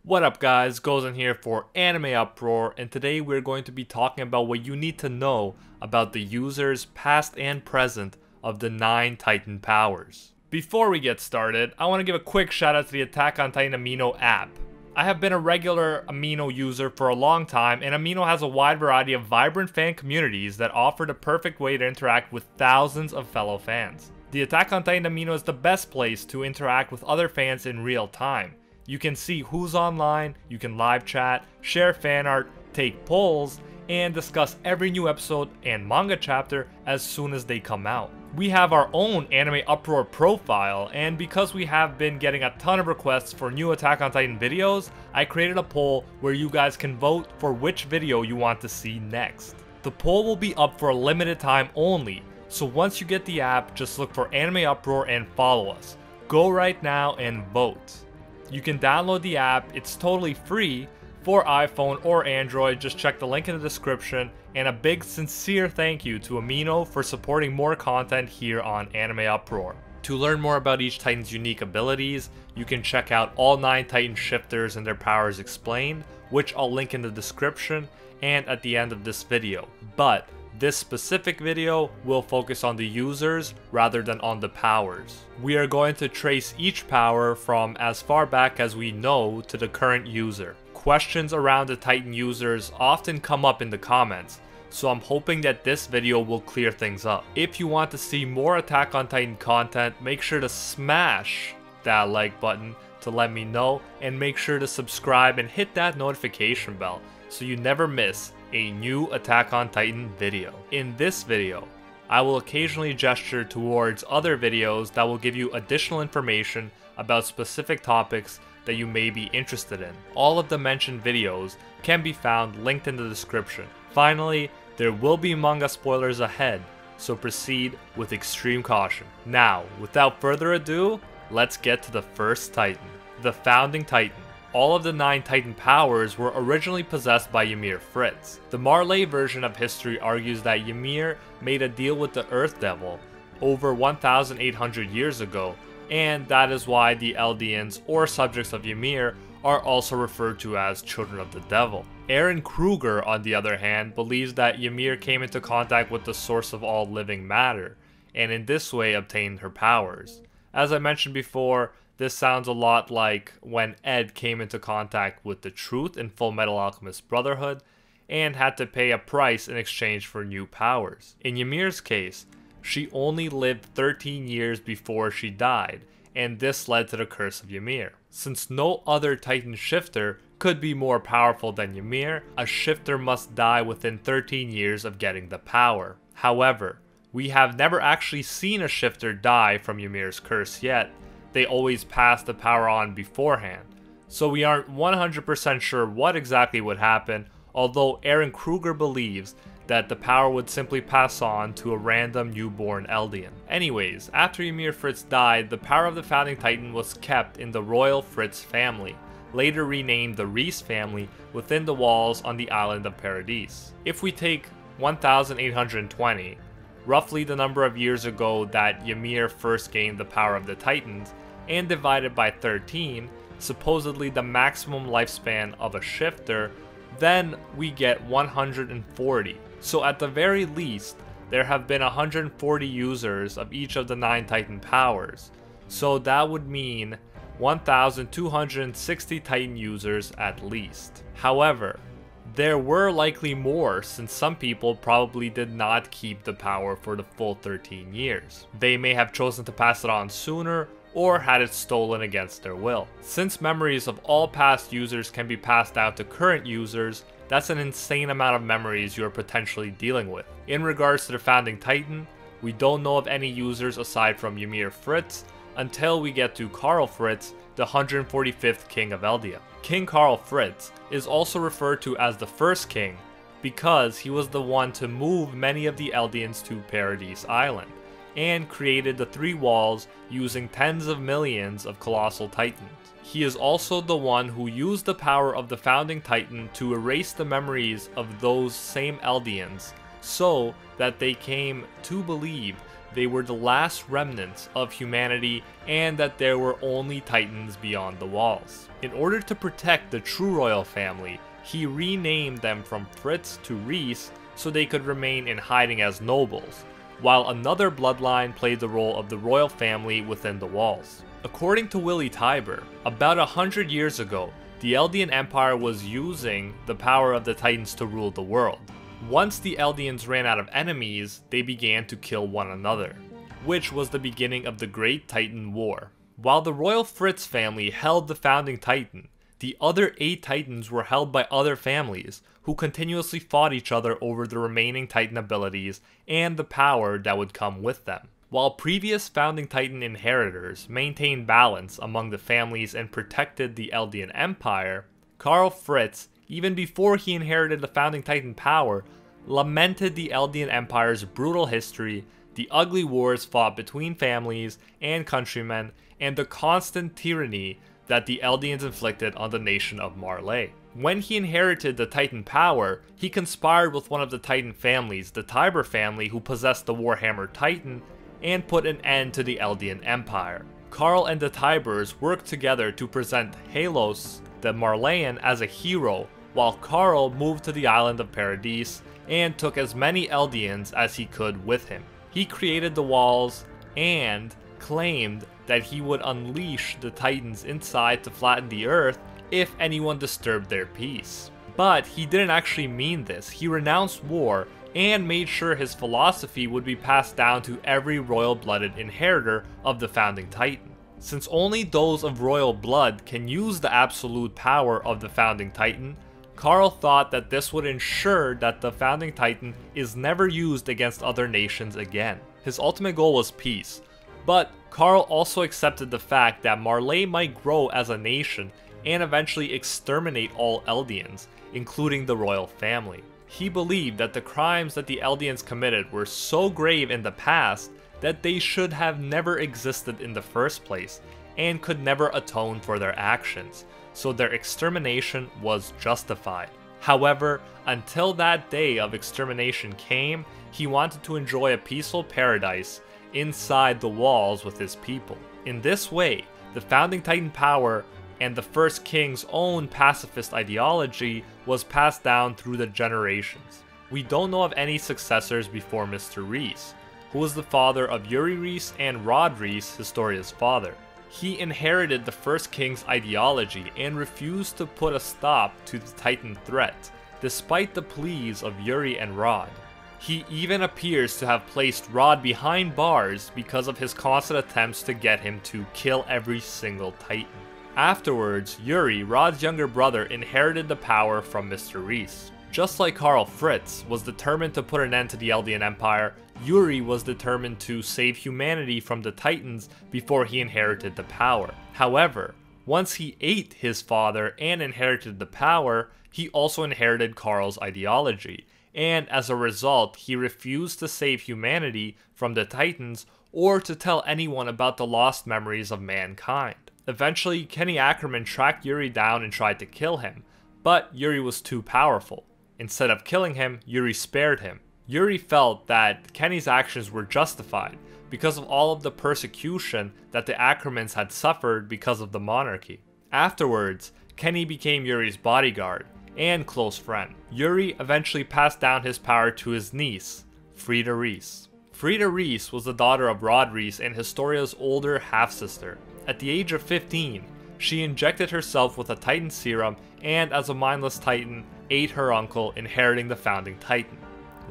What up guys, Gozen here for Anime Uproar, and today we're going to be talking about what you need to know about the users past and present of the 9 Titan powers. Before we get started, I want to give a quick shout out to the Attack on Titan Amino app. I have been a regular Amino user for a long time, and Amino has a wide variety of vibrant fan communities that offer the perfect way to interact with thousands of fellow fans. The Attack on Titan Amino is the best place to interact with other fans in real time. You can see who's online, you can live chat, share fan art, take polls, and discuss every new episode and manga chapter as soon as they come out. We have our own Anime Uproar profile, and because we have been getting a ton of requests for new Attack on Titan videos, I created a poll where you guys can vote for which video you want to see next. The poll will be up for a limited time only, so once you get the app, just look for Anime Uproar and follow us. Go right now and vote. You can download the app, it's totally free for iPhone or Android. Just check the link in the description, and a big sincere thank you to Amino for supporting more content here on Anime Uproar. To learn more about each Titan's unique abilities, you can check out all 9 Titan shifters and their powers explained, which I'll link in the description and at the end of this video. But this specific video will focus on the users rather than on the powers. We are going to trace each power from as far back as we know to the current user. Questions around the Titan users often come up in the comments, so I'm hoping that this video will clear things up. If you want to see more Attack on Titan content, make sure to smash that like button to let me know, and make sure to subscribe and hit that notification bell so you never miss a new Attack on Titan video. In this video, I will occasionally gesture towards other videos that will give you additional information about specific topics that you may be interested in. All of the mentioned videos can be found linked in the description. Finally, there will be manga spoilers ahead, so proceed with extreme caution. Now, without further ado, let's get to the first Titan, the Founding Titan. All of the 9 Titan powers were originally possessed by Yamir Fritz. The Marley version of history argues that Yamir made a deal with the Earth Devil over 1,800 years ago, and that is why the Eldians, or subjects of Yamir, are also referred to as Children of the Devil. Aaron Kruger, on the other hand, believes that Yamir came into contact with the source of all living matter, and in this way obtained her powers. As I mentioned before, this sounds a lot like when Ed came into contact with the truth in Full Metal Alchemist Brotherhood and had to pay a price in exchange for new powers. In Yamir's case, she only lived 13 years before she died, and this led to the Curse of Yamir. Since no other Titan shifter could be more powerful than Yamir, a shifter must die within 13 years of getting the power. However, we have never actually seen a shifter die from Yamir's curse yet. They always pass the power on beforehand, so we aren't 100% sure what exactly would happen, although Aaron Kruger believes that the power would simply pass on to a random newborn Eldian. Anyways, after Yamir Fritz died, the power of the Founding Titan was kept in the Royal Fritz family, later renamed the Reese family, within the walls on the island of Paradise. If we take 1,820, roughly the number of years ago that Yamir first gained the power of the Titans, and divided by 13, supposedly the maximum lifespan of a shifter, then we get 140. So at the very least, there have been 140 users of each of the 9 Titan powers. So that would mean 1,260 Titan users at least. However, there were likely more, since some people probably did not keep the power for the full 13 years. They may have chosen to pass it on sooner, or had it stolen against their will. Since memories of all past users can be passed down to current users, that's an insane amount of memories you are potentially dealing with. In regards to the Founding Titan, we don't know of any users aside from Yamir Fritz until we get to Karl Fritz, the 145th King of Eldia. King Karl Fritz is also referred to as the First King because he was the one to move many of the Eldians to Paradise Island, and created the 3 walls using tens of millions of Colossal Titans. He is also the one who used the power of the Founding Titan to erase the memories of those same Eldians, so that they came to believe they were the last remnants of humanity and that there were only Titans beyond the walls. In order to protect the true royal family, he renamed them from Fritz to Reese so they could remain in hiding as nobles, while another bloodline played the role of the royal family within the walls. According to Willie Tybur, about 100 years ago, the Eldian Empire was using the power of the Titans to rule the world. Once the Eldians ran out of enemies, they began to kill one another, which was the beginning of the Great Titan War. While the royal Fritz family held the founding Titan, the other 8 Titans were held by other families, who continuously fought each other over the remaining Titan abilities and the power that would come with them. While previous founding Titan inheritors maintained balance among the families and protected the Eldian Empire, Karl Fritz, even before he inherited the founding Titan power, lamented the Eldian Empire's brutal history, the ugly wars fought between families and countrymen, and the constant tyranny that the Eldians inflicted on the nation of Marley. When he inherited the Titan power, he conspired with one of the Titan families, the Tybur family, who possessed the Warhammer Titan, and put an end to the Eldian Empire. Karl and the Tyburs worked together to present Halos, the Marleyan, as a hero, while Karl moved to the island of Paradise and took as many Eldians as he could with him. He created the walls and claimed that he would unleash the Titans inside to flatten the earth if anyone disturbed their peace. But he didn't actually mean this. He renounced war and made sure his philosophy would be passed down to every royal-blooded inheritor of the founding Titan. Since only those of royal blood can use the absolute power of the founding Titan, Karl thought that this would ensure that the founding Titan is never used against other nations again. His ultimate goal was peace, but Karl also accepted the fact that Marley might grow as a nation and eventually exterminate all Eldians, including the royal family. He believed that the crimes that the Eldians committed were so grave in the past that they should have never existed in the first place and could never atone for their actions, so their extermination was justified. However, until that day of extermination came, he wanted to enjoy a peaceful paradise inside the walls with his people. In this way, the founding Titan power and the first king's own pacifist ideology was passed down through the generations. We don't know of any successors before Mr. Reese, who was the father of Yuri Reese and Rod Reese, Historia's father. He inherited the first king's ideology and refused to put a stop to the Titan threat, despite the pleas of Yuri and Rod. He even appears to have placed Rod behind bars because of his constant attempts to get him to kill every single Titan. Afterwards, Yuri, Rod's younger brother, inherited the power from Mr. Reese. Just like Karl Fritz was determined to put an end to the Eldian Empire, Yuri was determined to save humanity from the Titans before he inherited the power. However, once he ate his father and inherited the power, he also inherited Karl's ideology, and as a result, he refused to save humanity from the Titans or to tell anyone about the lost memories of mankind. Eventually, Kenny Ackerman tracked Yuri down and tried to kill him, but Yuri was too powerful. Instead of killing him, Yuri spared him. Yuri felt that Kenny's actions were justified because of all of the persecution that the Ackermans had suffered because of the monarchy. Afterwards, Kenny became Yuri's bodyguard and close friend. Yuri eventually passed down his power to his niece, Freda Reese. Freda Reese was the daughter of Rod Reese and Historia's older half-sister. At the age of 15, she injected herself with a Titan serum and, as a mindless Titan, ate her uncle, inheriting the founding Titan.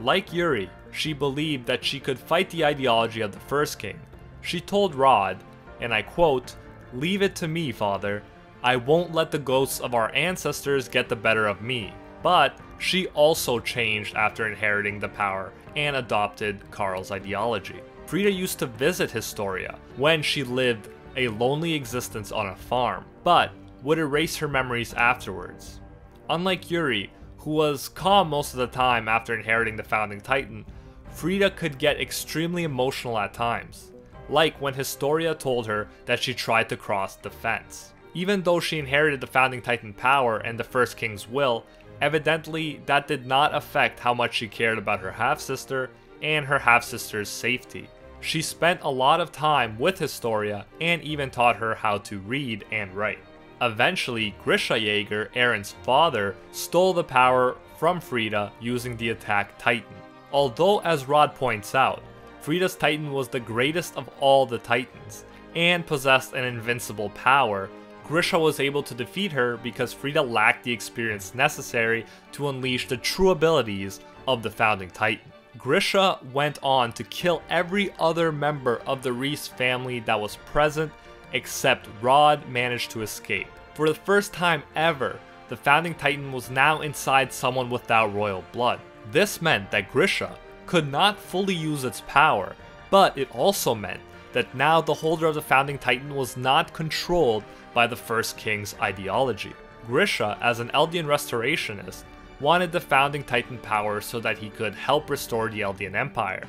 Like Yuri, she believed that she could fight the ideology of the first king. She told Rod, and I quote, "Leave it to me, father. I won't let the ghosts of our ancestors get the better of me." But she also changed after inheriting the power and adopted Karl's ideology. Freda used to visit Historia when she lived a lonely existence on a farm, but would erase her memories afterwards. Unlike Yuri, who was calm most of the time after inheriting the founding Titan, Freda could get extremely emotional at times, like when Historia told her that she tried to cross the fence. Even though she inherited the founding Titan power and the first king's will, evidently that did not affect how much she cared about her half-sister and her half-sister's safety. She spent a lot of time with Historia and even taught her how to read and write. Eventually, Grisha Jaeger, Eren's father, stole the power from Freda using the Attack Titan. Although, as Rod points out, Freda's Titan was the greatest of all the Titans, and possessed an invincible power, Grisha was able to defeat her because Freda lacked the experience necessary to unleash the true abilities of the Founding Titan. Grisha went on to kill every other member of the Reese family that was present, except Rod managed to escape. For the first time ever, the Founding Titan was now inside someone without royal blood. This meant that Grisha could not fully use its power, but it also meant that now the holder of the Founding Titan was not controlled by the First King's ideology. Grisha, as an Eldian restorationist, wanted the Founding Titan power so that he could help restore the Eldian Empire.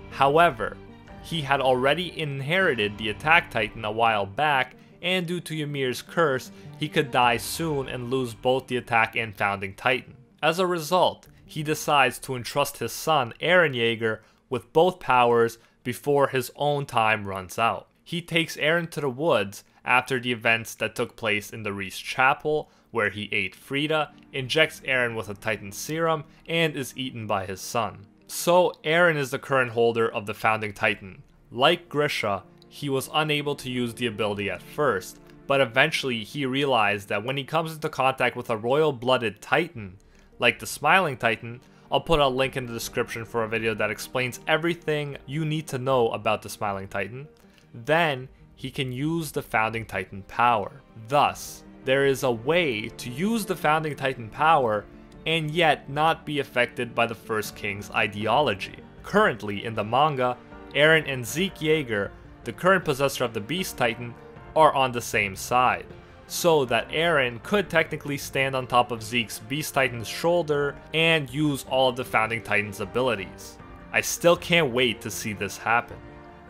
However, he had already inherited the Attack Titan a while back, and due to Yamir's curse, he could die soon and lose both the Attack and Founding Titan. As a result, he decides to entrust his son, Eren Jaeger, with both powers before his own time runs out. He takes Eren to the woods after the events that took place in the Reese Chapel, where he ate Freda, injects Eren with a Titan serum, and is eaten by his son. So Eren is the current holder of the Founding Titan. Like Grisha, he was unable to use the ability at first, but eventually he realized that when he comes into contact with a royal-blooded Titan, like the Smiling Titan, I'll put a link in the description for a video that explains everything you need to know about the Smiling Titan, then he can use the Founding Titan power. Thus, there is a way to use the Founding Titan power and yet not be affected by the First King's ideology. Currently, in the manga, Eren and Zeke Jaeger, the current possessor of the Beast Titan, are on the same side, so that Eren could technically stand on top of Zeke's Beast Titan's shoulder and use all of the Founding Titan's abilities. I still can't wait to see this happen.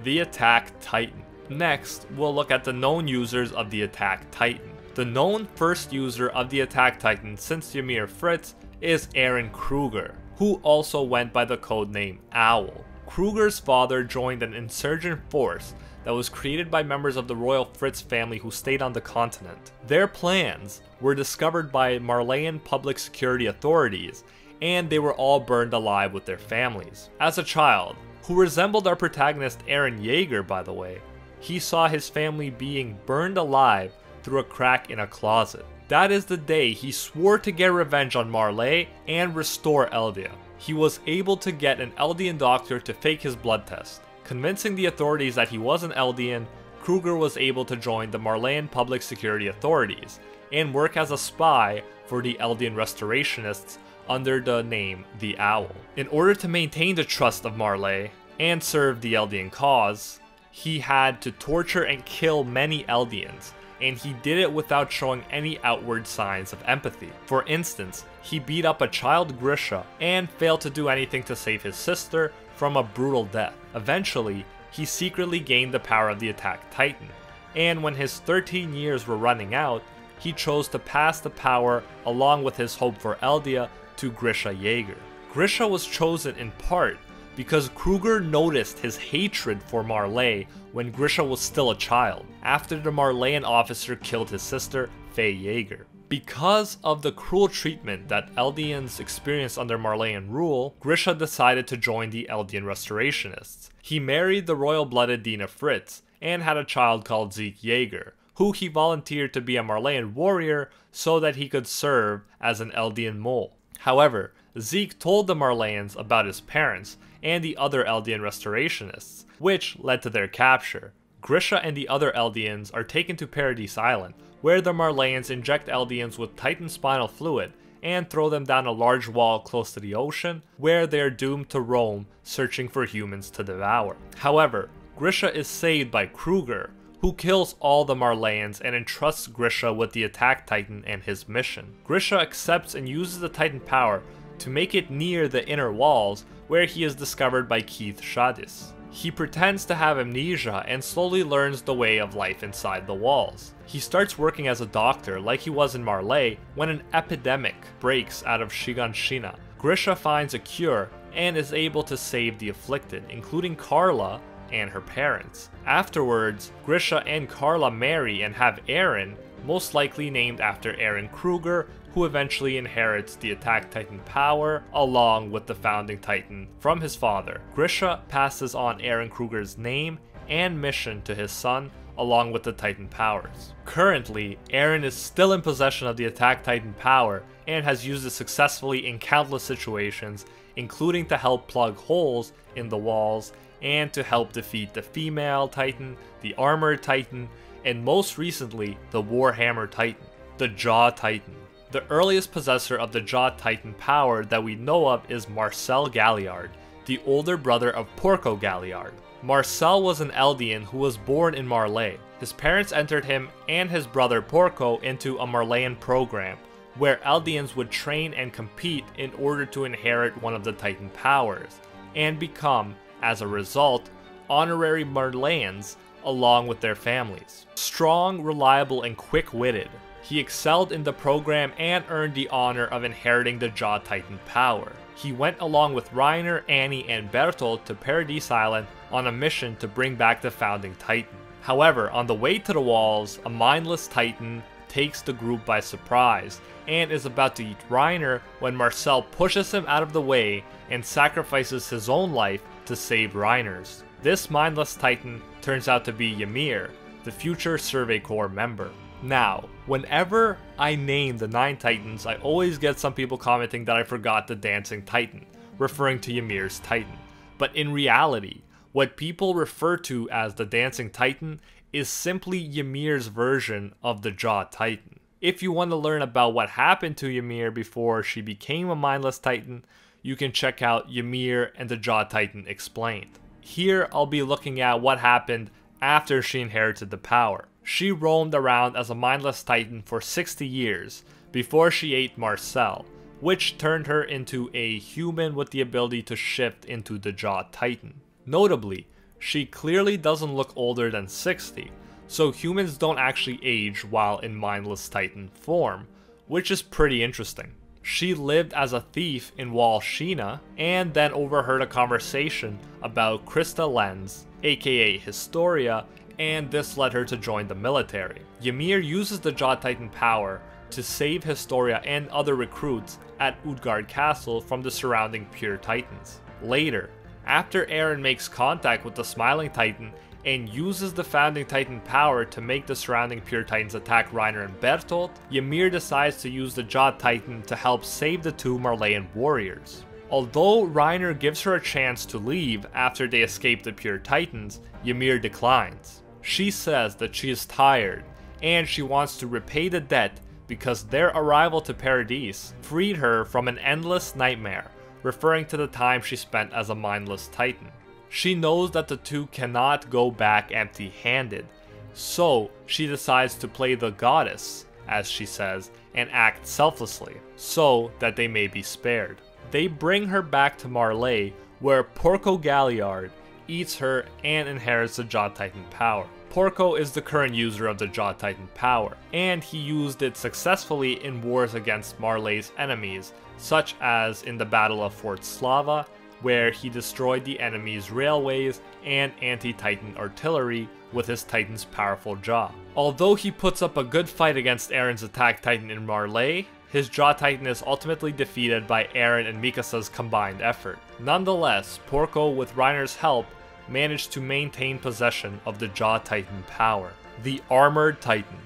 The Attack Titan. Next, we'll look at the known users of the Attack Titan. The known first user of the Attack Titan since Yamir Fritz is Eren Kruger, who also went by the codename Owl. Kruger's father joined an insurgent force that was created by members of the royal Fritz family who stayed on the continent. Their plans were discovered by Marleyan public security authorities, and they were all burned alive with their families. As a child, who resembled our protagonist Eren Jaeger by the way, he saw his family being burned alive through a crack in a closet. That is the day he swore to get revenge on Marley and restore Eldia. He was able to get an Eldian doctor to fake his blood test. Convincing the authorities that he was an Eldian, Kruger was able to join the Marleyan public security authorities and work as a spy for the Eldian restorationists under the name The Owl. In order to maintain the trust of Marley and serve the Eldian cause, he had to torture and kill many Eldians, and he did it without showing any outward signs of empathy. For instance, he beat up a child Grisha and failed to do anything to save his sister from a brutal death. Eventually, he secretly gained the power of the Attack Titan, and when his 13 years were running out, he chose to pass the power along with his hope for Eldia to Grisha Jaeger. Grisha was chosen in part because Kruger noticed his hatred for Marley when Grisha was still a child, after the Marleyan officer killed his sister, Faye Jaeger. Because of the cruel treatment that Eldians experienced under Marleyan rule, Grisha decided to join the Eldian restorationists. He married the royal-blooded Dina Fritz and had a child called Zeke Jaeger, who he volunteered to be a Marleyan warrior so that he could serve as an Eldian mole. However, Zeke told the Marleyans about his parents and the other Eldian restorationists, which led to their capture. Grisha and the other Eldians are taken to Paradise Island, where the Marleyans inject Eldians with Titan spinal fluid and throw them down a large wall close to the ocean, where they are doomed to roam, searching for humans to devour. However, Grisha is saved by Kruger, who kills all the Marleyans and entrusts Grisha with the Attack Titan and his mission. Grisha accepts and uses the Titan power to make it near the inner walls, where he is discovered by Keith Shadis. He pretends to have amnesia and slowly learns the way of life inside the walls. He starts working as a doctor like he was in Marley when an epidemic breaks out of Shiganshina. Grisha finds a cure and is able to save the afflicted, including Carla, and her parents. Afterwards, Grisha and Carla marry and have Eren, most likely named after Eren Kruger, who eventually inherits the Attack Titan power along with the Founding Titan from his father. Grisha passes on Eren Kruger's name and mission to his son, along with the Titan powers. Currently, Eren is still in possession of the Attack Titan power and has used it successfully in countless situations, including to help plug holes in the walls and to help defeat the Female Titan, the Armored Titan, and most recently, the Warhammer Titan, the Jaw Titan. The earliest possessor of the Jaw Titan power that we know of is Marcel Galliard, the older brother of Porco Galliard. Marcel was an Eldian who was born in Marley. His parents entered him and his brother Porco into a Marleyan program, where Eldians would train and compete in order to inherit one of the Titan powers, and become, as a result, honorary Marleyans along with their families. Strong, reliable, and quick-witted, he excelled in the program and earned the honor of inheriting the Jaw Titan power. He went along with Reiner, Annie, and Bertolt to Paradise Island on a mission to bring back the Founding Titan. However, on the way to the walls, a mindless Titan takes the group by surprise and is about to eat Reiner when Marcel pushes him out of the way and sacrifices his own life to save Reiner's. This mindless Titan turns out to be Yamir, the future Survey Corps member. Now, whenever I name the 9 Titans, I always get some people commenting that I forgot the Dancing Titan, referring to Yamir's Titan. But in reality, what people refer to as the Dancing Titan is simply Yamir's version of the Jaw Titan. If you want to learn about what happened to Yamir before she became a mindless Titan, you can check out Yamir and the Jaw Titan Explained. Here I'll be looking at what happened after she inherited the power. She roamed around as a mindless Titan for 60 years before she ate Marcel, which turned her into a human with the ability to shift into the Jaw Titan. Notably, she clearly doesn't look older than 60, so humans don't actually age while in mindless Titan form, which is pretty interesting. She lived as a thief in Wall Sheena and then overheard a conversation about Krista Lenz, aka Historia, and this led her to join the military. Ymir uses the Jaw Titan power to save Historia and other recruits at Utgard Castle from the surrounding Pure Titans. Later, after Eren makes contact with the Smiling Titan and uses the Founding Titan power to make the surrounding Pure Titans attack Reiner and Bertolt, Ymir decides to use the Jaw Titan to help save the 2 Marleyan warriors. Although Reiner gives her a chance to leave after they escape the Pure Titans, Ymir declines. She says that she is tired and she wants to repay the debt because their arrival to Paradise freed her from an endless nightmare, referring to the time she spent as a mindless Titan. She knows that the 2 cannot go back empty-handed, so she decides to play the goddess, as she says, and act selflessly, so that they may be spared. They bring her back to Marley, where Porco Galliard eats her and inherits the Jaw Titan power. Porco is the current user of the Jaw Titan power, and he used it successfully in wars against Marley's enemies, such as in the Battle of Fort Slava, where he destroyed the enemy's railways and anti-Titan artillery with his Titan's powerful jaw. Although he puts up a good fight against Eren's Attack Titan in Marley, his Jaw Titan is ultimately defeated by Eren and Mikasa's combined effort. Nonetheless, Porco, with Reiner's help, managed to maintain possession of the Jaw Titan power. The Armored Titan.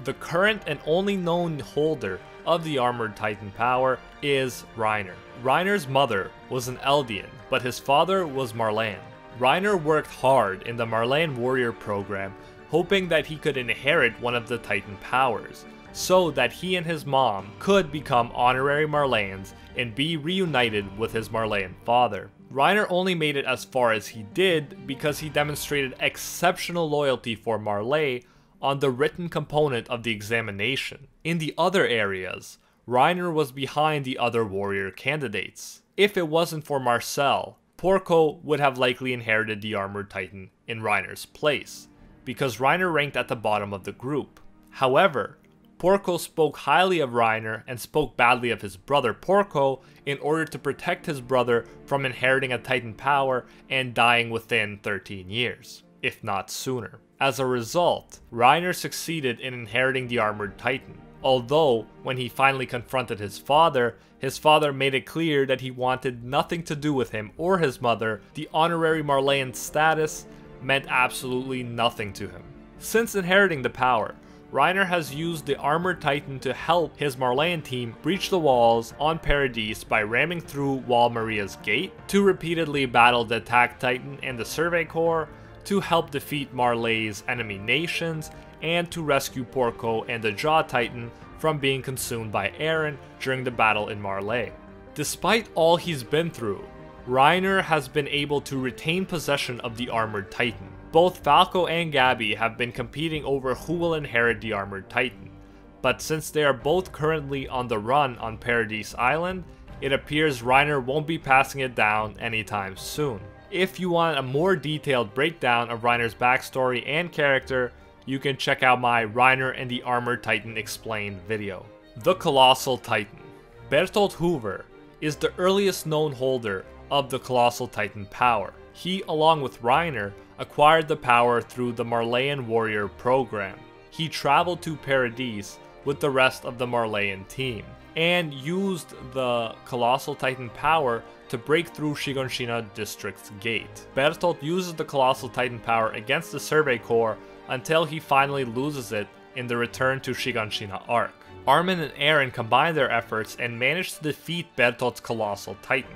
The current and only known holder of the Armored Titan power is Reiner. Reiner's mother was an Eldian, but his father was Marleyan. Reiner worked hard in the Marleyan warrior program, hoping that he could inherit one of the Titan powers, so that he and his mom could become honorary Marleyans and be reunited with his Marleyan father. Reiner only made it as far as he did because he demonstrated exceptional loyalty for Marley on the written component of the examination. In the other areas, Reiner was behind the other warrior candidates. If it wasn't for Marcel, Porco would have likely inherited the Armored Titan in Reiner's place, because Reiner ranked at the bottom of the group. However, Porco spoke highly of Reiner and spoke badly of his brother Porco in order to protect his brother from inheriting a Titan power and dying within 13 years, if not sooner. As a result, Reiner succeeded in inheriting the Armored Titan, although when he finally confronted his father made it clear that he wanted nothing to do with him or his mother. The honorary Marleyan status meant absolutely nothing to him. Since inheriting the power, Reiner has used the Armored Titan to help his Marleyan team breach the walls on Paradise by ramming through Wall Maria's gate, to repeatedly battle the Attack Titan and the Survey Corps, to help defeat Marley's enemy nations, and to rescue Porco and the Jaw Titan from being consumed by Eren during the battle in Marley. Despite all he's been through, Reiner has been able to retain possession of the Armored Titan. Both Falco and Gabby have been competing over who will inherit the Armored Titan, but since they are both currently on the run on Paradise Island, it appears Reiner won't be passing it down anytime soon. If you want a more detailed breakdown of Reiner's backstory and character, you can check out my Reiner and the Armored Titan Explained video. The Colossal Titan. Bertolt Hoover is the earliest known holder of the Colossal Titan power. He, along with Reiner, acquired the power through the Marleyan Warrior program. He traveled to Paradise with the rest of the Marleyan team, and used the Colossal Titan power to break through Shiganshina District's gate. Bertolt uses the Colossal Titan power against the Survey Corps until he finally loses it in the Return to Shiganshina arc. Armin and Eren combine their efforts and manage to defeat Bertolt's Colossal Titan,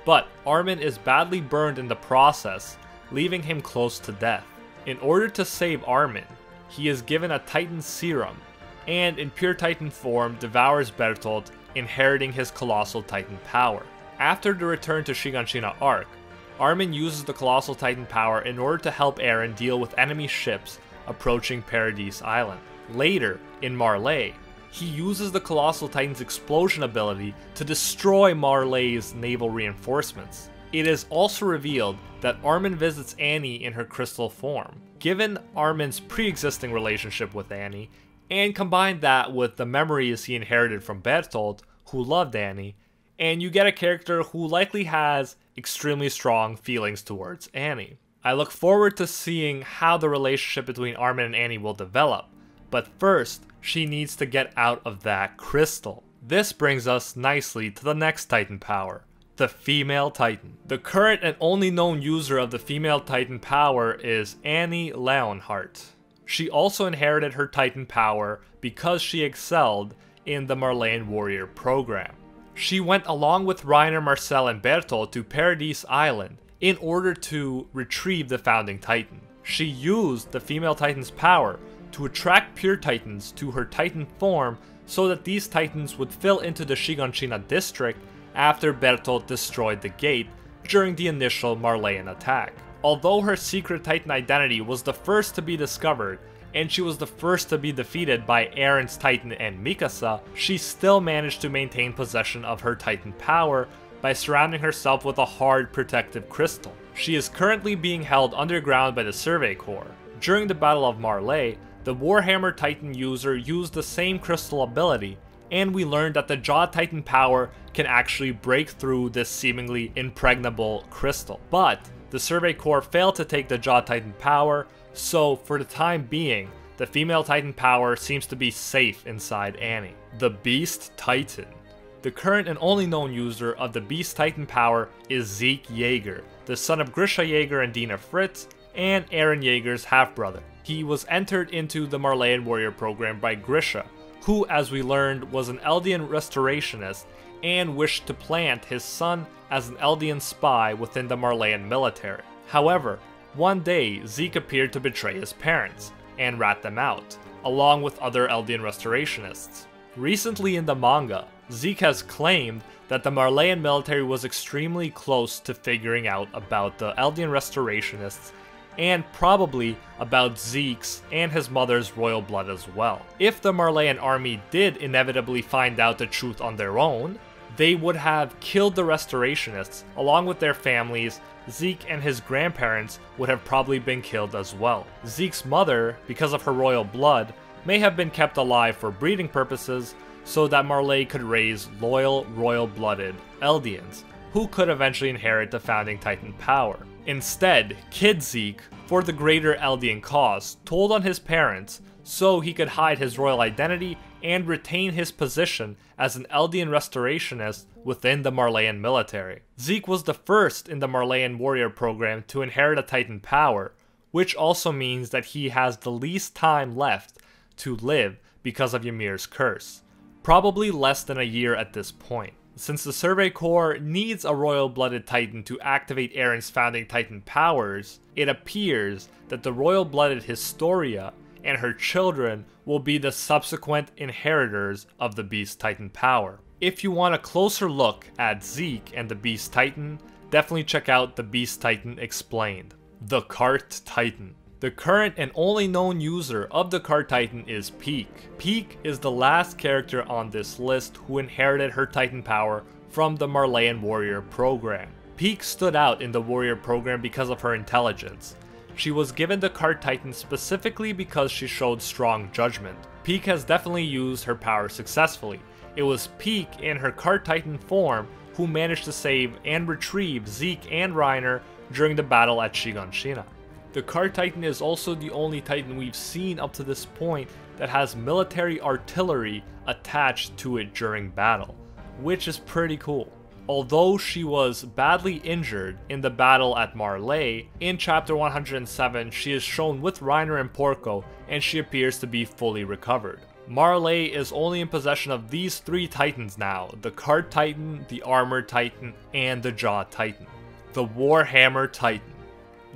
but Armin is badly burned in the process, leaving him close to death. In order to save Armin, he is given a Titan serum, and in pure Titan form devours Bertolt, inheriting his Colossal Titan power. After the Return to Shiganshina arc, Armin uses the Colossal Titan power in order to help Eren deal with enemy ships approaching Paradise Island. Later, in Marley, he uses the Colossal Titan's explosion ability to destroy Marley's naval reinforcements. It is also revealed that Armin visits Annie in her crystal form. Given Armin's pre-existing relationship with Annie, and combine that with the memories he inherited from Bertolt, who loved Annie, and you get a character who likely has extremely strong feelings towards Annie. I look forward to seeing how the relationship between Armin and Annie will develop, but first, she needs to get out of that crystal. This brings us nicely to the next Titan power, the Female Titan. The current and only known user of the Female Titan power is Annie Leonhardt. She also inherited her Titan power because she excelled in the Marleyan Warrior program. She went along with Reiner, Marcel, and Bertolt to Paradise Island in order to retrieve the Founding Titan. She used the Female Titan's power to attract pure Titans to her Titan form so that these Titans would fill into the Shiganshina district after Bertolt destroyed the gate during the initial Marleyan attack. Although her secret Titan identity was the first to be discovered, and she was the first to be defeated by Eren's Titan and Mikasa, she still managed to maintain possession of her Titan power by surrounding herself with a hard protective crystal. She is currently being held underground by the Survey Corps. During the Battle of Marley, the Warhammer Titan user used the same crystal ability, and we learned that the Jaw Titan power can actually break through this seemingly impregnable crystal. But the Survey Corps failed to take the Jaw Titan power, so for the time being, the Female Titan power seems to be safe inside Annie. The Beast Titan. The current and only known user of the Beast Titan power is Zeke Jaeger, the son of Grisha Jaeger and Dina Fritz, and Eren Jaeger's half-brother. He was entered into the Marleyan Warrior program by Grisha, who, as we learned, was an Eldian restorationist and wished to plant his son as an Eldian spy within the Marleyan military. However, one day Zeke appeared to betray his parents and rat them out, along with other Eldian restorationists. Recently in the manga, Zeke has claimed that the Marleyan military was extremely close to figuring out about the Eldian restorationists and probably about Zeke's and his mother's royal blood as well. If the Marleyan army did inevitably find out the truth on their own, they would have killed the restorationists along with their families. Zeke and his grandparents would have probably been killed as well. Zeke's mother, because of her royal blood, may have been kept alive for breeding purposes so that Marley could raise loyal, royal-blooded Eldians, who could eventually inherit the founding Titan power. Instead, Kid Zeke, for the greater Eldian cause, told on his parents so he could hide his royal identity and retain his position as an Eldian restorationist within the Marleyan military. Zeke was the first in the Marleyan warrior program to inherit a Titan power, which also means that he has the least time left to live because of Yamir's curse, probably less than a year at this point. Since the Survey Corps needs a royal-blooded Titan to activate Eren's founding Titan powers, it appears that the royal-blooded Historia and her children will be the subsequent inheritors of the Beast Titan power. If you want a closer look at Zeke and the Beast Titan, definitely check out the Beast Titan Explained. The Cart Titan. The current and only known user of the Cart Titan is Peak. Peak is the last character on this list who inherited her Titan power from the Marleyan warrior program. Peak stood out in the warrior program because of her intelligence. She was given the Cart Titan specifically because she showed strong judgment. Peak has definitely used her power successfully. It was Peak in her Cart Titan form who managed to save and retrieve Zeke and Reiner during the battle at Shiganshina. The Cart Titan is also the only Titan we've seen up to this point that has military artillery attached to it during battle, which is pretty cool. Although she was badly injured in the battle at Marley, in chapter 107 she is shown with Reiner and Porco and she appears to be fully recovered. Marley is only in possession of these three Titans now, the Cart Titan, the Armored Titan, and the Jaw Titan. The Warhammer Titan.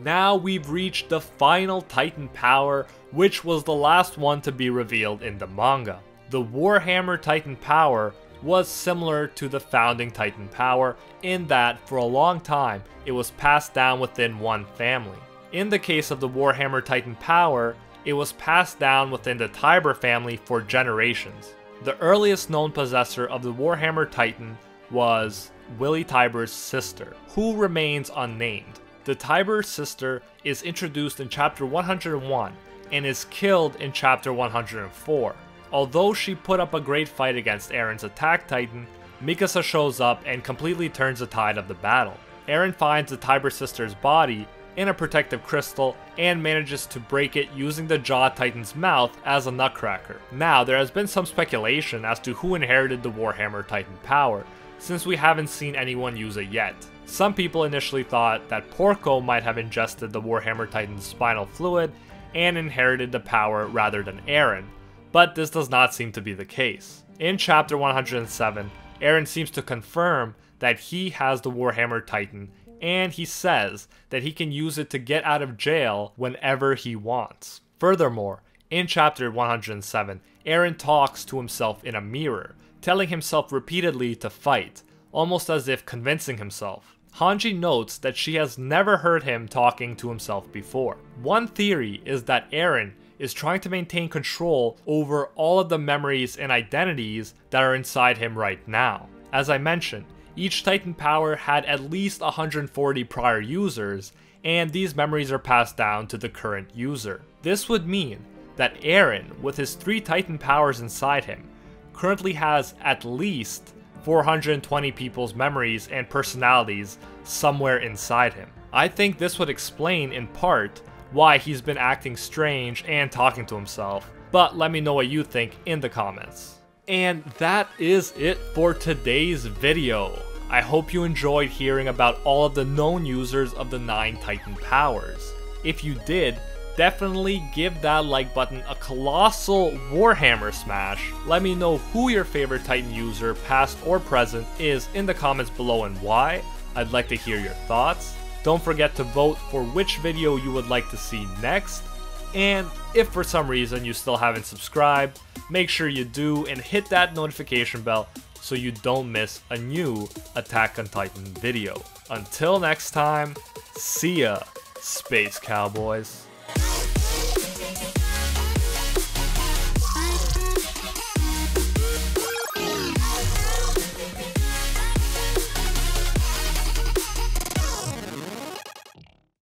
Now we've reached the final Titan power, which was the last one to be revealed in the manga. The Warhammer Titan power was similar to the founding Titan power in that for a long time it was passed down within one family. In the case of the Warhammer Titan power, it was passed down within the Tiber family for generations. The earliest known possessor of the Warhammer Titan was Willie Tiber's sister, who remains unnamed. The Tiber sister is introduced in chapter 101 and is killed in chapter 104. Although she put up a great fight against Eren's attack Titan, Mikasa shows up and completely turns the tide of the battle. Eren finds the Tiber sister's body in a protective crystal and manages to break it using the Jaw Titan's mouth as a nutcracker. Now, there has been some speculation as to who inherited the Warhammer Titan power, since we haven't seen anyone use it yet. Some people initially thought that Porco might have ingested the Warhammer Titan's spinal fluid and inherited the power rather than Eren, but this does not seem to be the case. In chapter 107, Eren seems to confirm that he has the Warhammer Titan, and he says that he can use it to get out of jail whenever he wants. Furthermore, in chapter 107, Eren talks to himself in a mirror, telling himself repeatedly to fight, almost as if convincing himself. Hanji notes that she has never heard him talking to himself before. One theory is that Eren is trying to maintain control over all of the memories and identities that are inside him right now. As I mentioned, each Titan power had at least 140 prior users, and these memories are passed down to the current user. This would mean that Eren, with his 3 Titan powers inside him, currently has at least 420 people's memories and personalities somewhere inside him. I think this would explain, in part, why he's been acting strange and talking to himself, but let me know what you think in the comments. And that is it for today's video. I hope you enjoyed hearing about all of the known users of the 9 Titan powers. If you did, definitely give that like button a colossal Warhammer smash. Let me know who your favorite Titan user, past or present, is in the comments below and why. I'd like to hear your thoughts. Don't forget to vote for which video you would like to see next. And if for some reason you still haven't subscribed, make sure you do and hit that notification bell so you don't miss a new Attack on Titan video. Until next time, see ya, Space Cowboys.